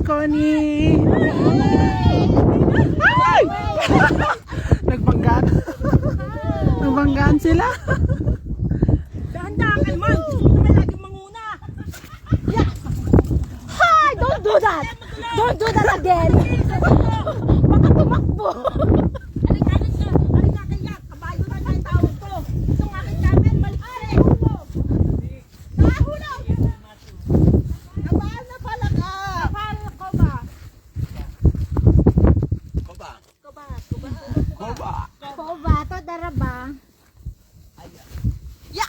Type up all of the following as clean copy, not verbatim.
Connie! Ay! Nagbanggaan. Nagbanggaan sila. Dahan-dahan kayo, man! Gusto mo naman lagi manguna! Hi! Don't do that! Don't do that again! Baka tumakbo! Halika kaya! Kabayo na lang tawag ko! Itong aking gamit, balik ka rin! Nahulog! Nabaan na pala ka! Nabaan ko ba? Koba. Koba! Pova, to daraba. Ya!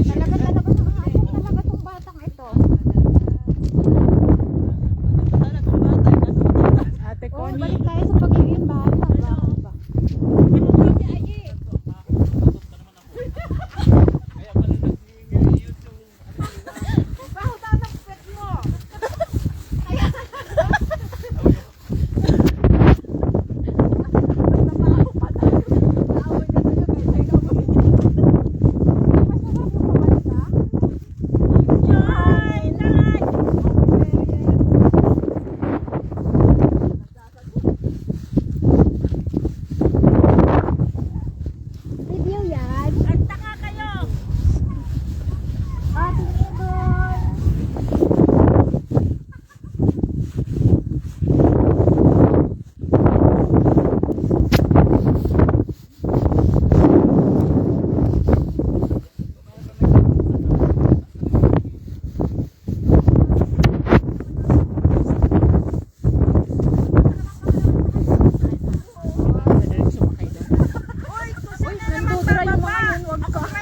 Talaga tong batang ito. Ate Oh, Connie. balik tayo sa pagiging bata. Ba? Bahutan ng pet mo! Review yan. Nagtaka kayo! Tingin doon. Uy, susunod na naman sa baba! Huwag ka.